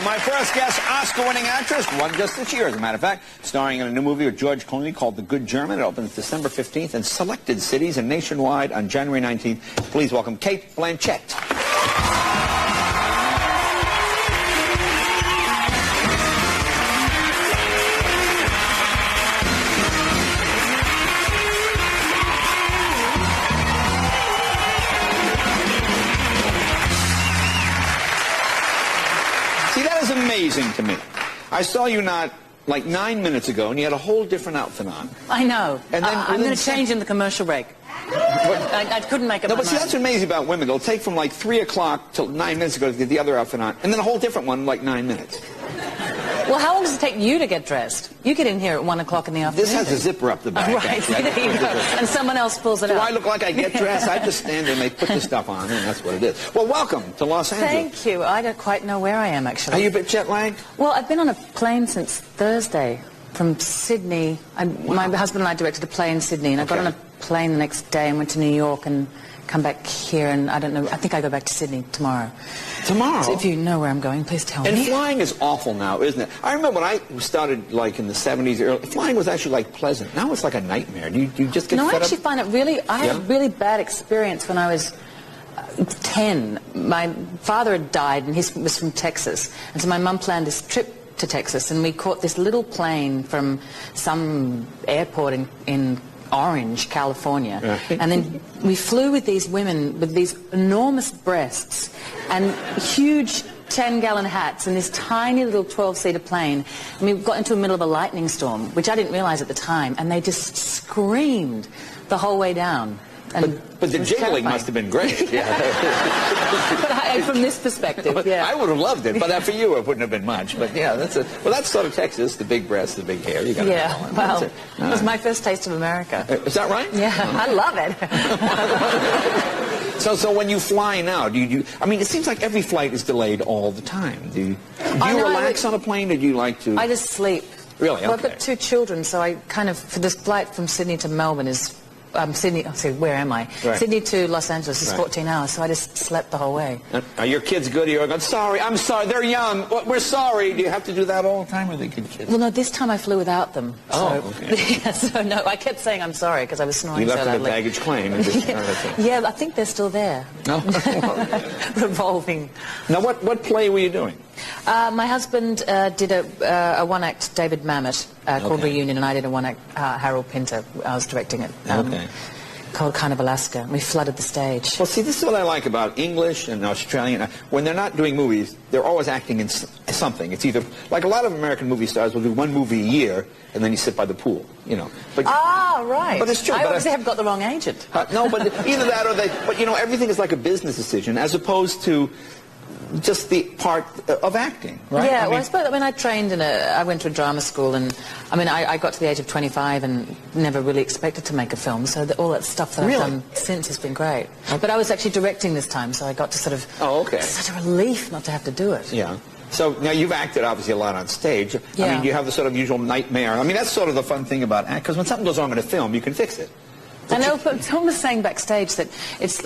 My first guest, Oscar-winning actress, won just this year, as a matter of fact, starring in a new movie with George Clooney called The Good German. It opens December 15th in selected cities and nationwide on January 19th. Please welcome Cate Blanchett. See, that is amazing to me. I saw you not like 9 minutes ago, and you had a whole different outfit on. I know. And then I'm going to change in the commercial break. I couldn't make up my but see, mind. that's what's amazing about women. It'll take from like 3 o'clock till 9 minutes ago to get the other outfit on, and then a whole different one in like 9 minutes. Well, how long does it take you to get dressed? You get in here at 1 o'clock in the afternoon. This has a zipper up the back. Right, there you go. And someone else pulls it Do out. I look like I get dressed? I just stand there and they put the stuff on, and that's what it is. Well, welcome to Los Angeles. Thank you. I don't quite know where I am, actually. Are you a bit jet lagged? Well, I've been on a plane since Thursday from Sydney. My husband and I directed a play in Sydney, and I got on a plane the next day and went to New York and come back here, and I don't know, I think I go back to Sydney tomorrow. Tomorrow? So if you know where I'm going, please tell me. And flying is awful now, isn't it? I remember when I started, like, in the 70s, flying was actually, like, pleasant. Now it's like a nightmare. Do you just get fed up? No, I actually find it really, I had a really bad experience when I was 10. My father had died, and he was from Texas, and so my mum planned this trip to Texas, and we caught this little plane from some airport in Orange, California. Right. And then we flew with these women with these enormous breasts and huge 10-gallon hats and this tiny little 12-seater plane. And we got into the middle of a lightning storm, which I didn't realize at the time, and they just screamed the whole way down. And but the jiggling must have been great. Yeah. But from this perspective, yeah. I would have loved it, but for you it wouldn't have been much. But yeah, that's sort of Texas, the big breasts, the big hair. You got well, it was my first taste of America. Is that right? Yeah, I love it. So when you fly now, do you? I mean, it seems like every flight is delayed all the time. Do you relax on a plane, or do you like to? I just sleep. Really? Okay. Well, I've got 2 children, so I kind of, for this flight from Sydney to Melbourne is. Sydney, where am I? Right. Sydney to Los Angeles is 14 hours, so I just slept the whole way. Are your kids good? You're going, sorry, I'm sorry, they're young, we're sorry. Do you have to do that all the time, or are they good kids? Well, no, this time I flew without them. Oh, okay. So, no, I kept saying I'm sorry, because I was snoring so loudly. You left them at baggage claim. And just, yeah, I think they're still there. No. Revolving. Now, what play were you doing? My husband did a one-act David Mamet called Reunion, and I did a one-act Harold Pinter. I was directing it. Called Kind of Alaska. We flooded the stage. Well, see, this is what I like about English and Australian. When they're not doing movies, they're always acting in something. It's either, like a lot of American movie stars will do 1 movie a year, and then you sit by the pool, you know. But, right. But it's true. I obviously have got the wrong agent. No, but either that or but, you know, everything is like a business decision, as opposed to just the part of acting, right? Yeah, I suppose, I trained I went to a drama school, and, I got to the age of 25 and never really expected to make a film, so all that stuff that I've done since has been great. Okay. But I was actually directing this time, so I got to sort of... Oh, okay. Such a relief not to have to do it. Yeah. So, now, you've acted, obviously, a lot on stage. Yeah. I mean, you have the sort of usual nightmare. I mean, that's sort of the fun thing about acting, because when something goes wrong in a film, you can fix it. I know, but someone was saying backstage that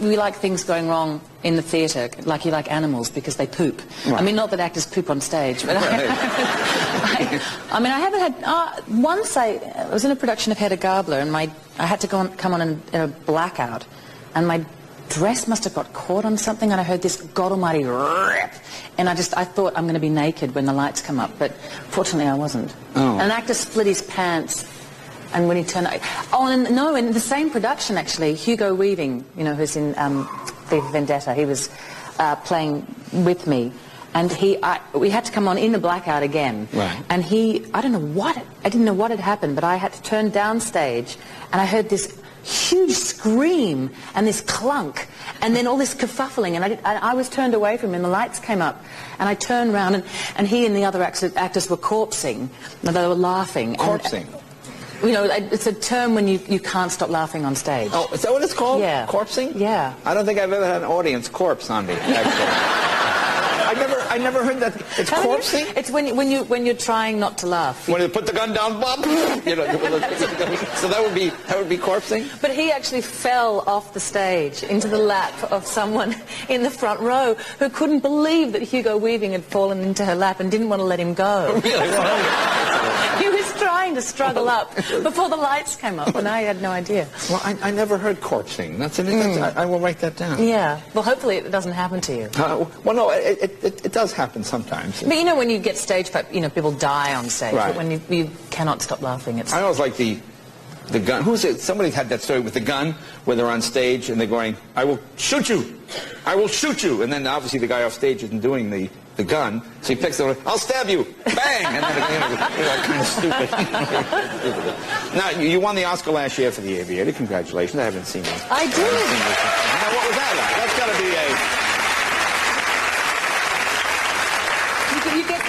we like things going wrong in the theatre, like you like animals because they poop. Right. I mean, not that actors poop on stage, but I haven't had... once I was in a production of Hedda Gabler, and I had to come on in a blackout, and my dress must have got caught on something, and I heard this God Almighty rip, and I thought I'm going to be naked when the lights come up, but fortunately I wasn't. Oh. An actor split his pants. And when he turned... in the same production, actually, Hugo Weaving, you know, who's in V for Vendetta, he was playing with me. And we had to come on in the blackout again. Right. And I didn't know what had happened, but I had to turn downstage, and I heard this huge scream and this clunk, and then all this kerfuffling, and I was turned away from him, and the lights came up, and I turned around, and he and the other actors were corpsing, and they were laughing. Corpsing? You know, it's a term when you can't stop laughing on stage. Oh, is that what it's called? Yeah. Corpsing? Yeah. I don't think I've ever had an audience corpse on me, actually. I never heard that. It's corpsing? It's when you're trying not to laugh. When you put the gun down, bop, you know, so that would be corpsing? But he actually fell off the stage into the lap of someone in the front row who couldn't believe that Hugo Weaving had fallen into her lap and didn't want to let him go. Really? He was trying to struggle up before the lights came up, and I had no idea. Well, I never heard corpsing. I will write that down. Yeah. Well, hopefully it doesn't happen to you. Well, no, it does happen sometimes. But you know, when you get stage fright, you know, people die on stage. Right. But when you cannot stop laughing, it's... I always like the gun. Who's it? Somebody had that story with the gun where they're on stage and they're going, "I will shoot you. I will shoot you." And then obviously the guy off stage isn't doing the gun, so he picks it up, "I'll stab you." Bang! And then, kind of stupid. Now, you won the Oscar last year for The Aviator. Congratulations. I haven't seen it. I did. Now, what was that like? That's got to be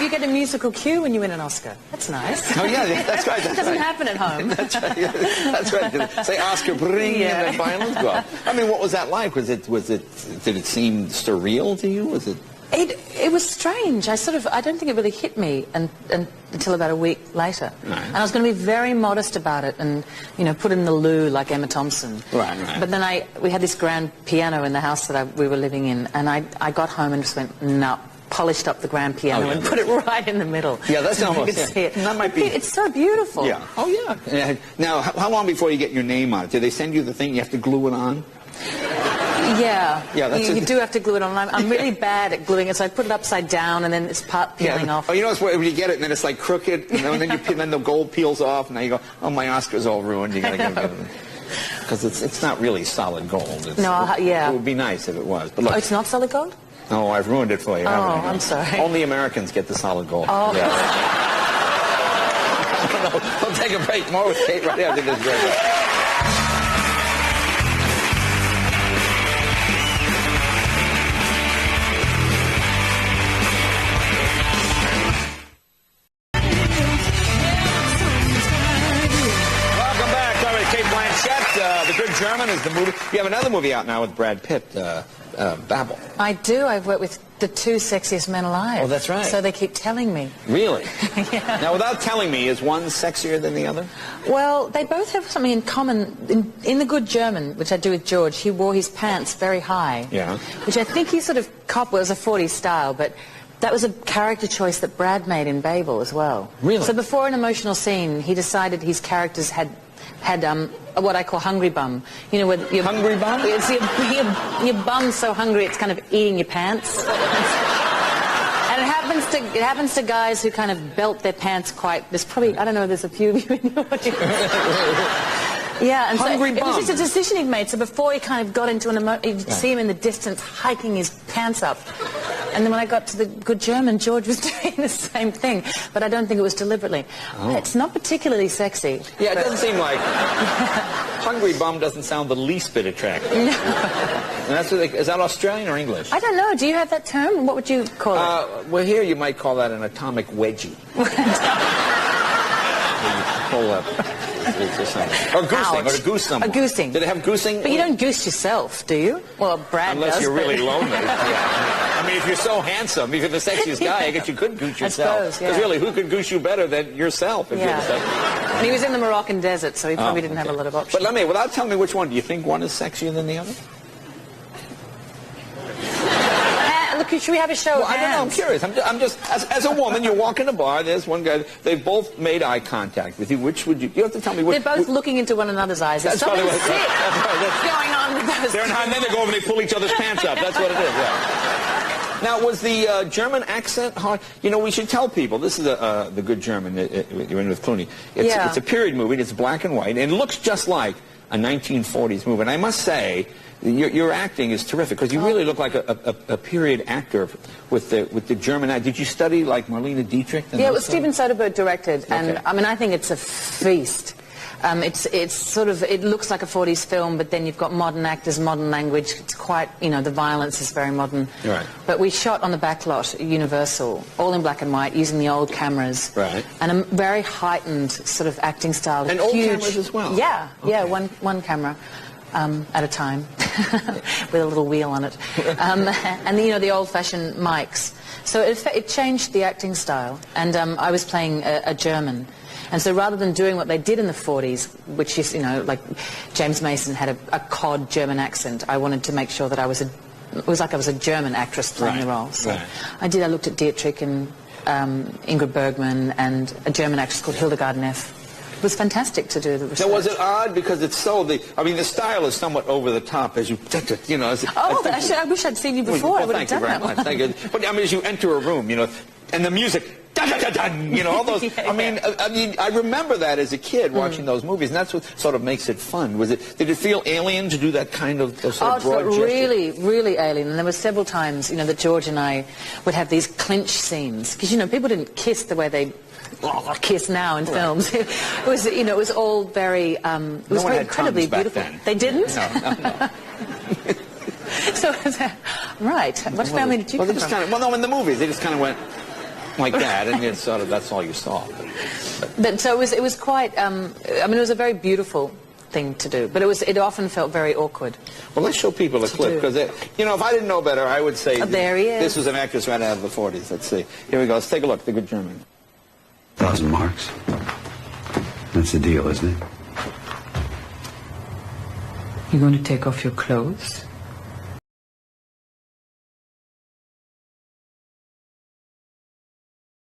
You get a musical cue when you win an Oscar. That's nice. Oh, yeah, that's right. It doesn't happen at home. That's right. Yeah, that's right. Say Oscar, bring, and then violins go up. I mean, what was that like? Did it seem surreal to you? Was it... It was strange. I don't think it really hit me until about a week later. Right. And I was going to be very modest about it and, you know, put in the loo like Emma Thompson. Right. But then we had this grand piano in the house that we were living in, and I got home and just went, no, polished up the grand piano and put it right in the middle. Yeah, that's so almost... see it. That might be... It's so beautiful. Yeah. Oh, yeah. Now, how long before you get your name on it? Do they send you the thing you have to glue it on? Yeah, you do have to glue it on. I'm really bad at gluing it, so I put it upside down, and then it's part peeling off. Oh, you know when you get it, and then it's like crooked, and then the gold peels off, and now you go, oh, my Oscar's all ruined. You gotta get it because it's not really solid gold. Yeah. It would be nice if it was. But look, it's not solid gold? Oh, I've ruined it for you. Oh, I'm sorry. Only Americans get the solid gold. Oh. Yeah. We'll take a break. More with Cate right after this break. Cate Blanchett, The Good German is the movie. You have another movie out now with Brad Pitt, Babel. I do. I've worked with the two sexiest men alive. Oh, that's right. So they keep telling me. Really? Yeah. Now, without telling me, is one sexier than the other? Well, they both have something in common. In The Good German, which I do with George, he wore his pants very high. Yeah. Which I think he sort of was a 40s style, but that was a character choice that Brad made in Babel as well. Really? So before an emotional scene, he decided his characters had what I call hungry bum. You know, with your hungry bum? It's your bum's so hungry it's kind of eating your pants. And it happens to guys who kind of belt their pants quite. There's probably, I don't know, there's a few of you in the audience. Yeah, and hungry so bum. It was just a decision he'd made. So before he kind of got into you'd see him in the distance hiking his pants up. And then when I got to The Good German, George was doing the same thing. But I don't think it was deliberately. Oh. It's not particularly sexy. Yeah, it doesn't seem like... hungry bum doesn't sound the least bit attractive. No. And that's what is that Australian or English? I don't know. Do you have that term? What would you call it? Well, here you might call that an atomic wedgie. Pull up. Or goosing, or to goose someone. A goosing. Did it have goosing? But you don't goose yourself, do you? Well, Brad Unless does. You're really lonely. Yeah. I mean, if you're so handsome, if you're the sexiest guy, I guess you could goose yourself. I suppose, yeah. Because really, who could goose you better than yourself? If you're the sexiest? And he was in the Moroccan desert, so he probably didn't have a lot of options. But without telling me which one, do you think one is sexier than the other? Look, should we have a show of I don't know. I'm curious. I'm just as a woman, you walk in a bar. There's one guy. They've both made eye contact with you. Which would you? You have to tell me which. They're both looking into one another's eyes. There's something sick going on with those. And then they go over and they pull each other's pants up. That's what it is. Yeah. Now, was the German accent hard? You know, we should tell people. This is The Good German. You're in with Clooney. It's a period movie. It's black and white, and it looks just like a 1940s movie. And I must say, your acting is terrific because you really look like a period actor with the German. Did you study like Marlene Dietrich? Yeah, it was Steven Soderbergh directed, and I mean I think it's a feast. It's sort of, it looks like a 40s film, but then you've got modern actors, modern language. It's quite, you know, the violence is very modern. Right. But we shot on the backlot, Universal, all in black and white, using the old cameras. Right. And a very heightened sort of acting style. And old cameras as well? Yeah, yeah, one camera. at a time, with a little wheel on it, and you know, the old-fashioned mics. So it changed the acting style, and I was playing a German. And so rather than doing what they did in the 40s, which is, you know, like James Mason had a cod German accent, I wanted to make sure that it was like I was a German actress playing the role. So I looked at Dietrich and Ingrid Bergman and a German actress called Hildegard Neff. It was fantastic to do the research. Now, was it odd because it's so the style is somewhat over the top as you know. I wish I'd seen you before. Well, I would have done that one. Thank you. But I mean, as you enter a room, you know, and the music. Dun, dun, dun, dun, you know, all those. I mean, I remember that as a kid watching those movies, and that's what sort of makes it fun. Did it feel alien to do that kind of sort of broad gesture? Really, really alien. And there were several times, you know, that George and I would have these clinch scenes because, you know, people didn't kiss the way they kiss now in films. It was, you know, it was all very, it was very incredibly beautiful. They didn't? No. So, right. What family did you come from? Well, no, in the movies they just kind of went like that, and it's sort of that's all you saw. But so it was quite. I mean, it was a very beautiful thing to do, but it often felt very awkward. Well, let's show people a clip because you know, if I didn't know better, I would say there he is. This was an actress right out of the 40s. Let's see. Here we go. Let's take a look. The Good German. 1,000 marks. That's the deal, isn't it? You're going to take off your clothes?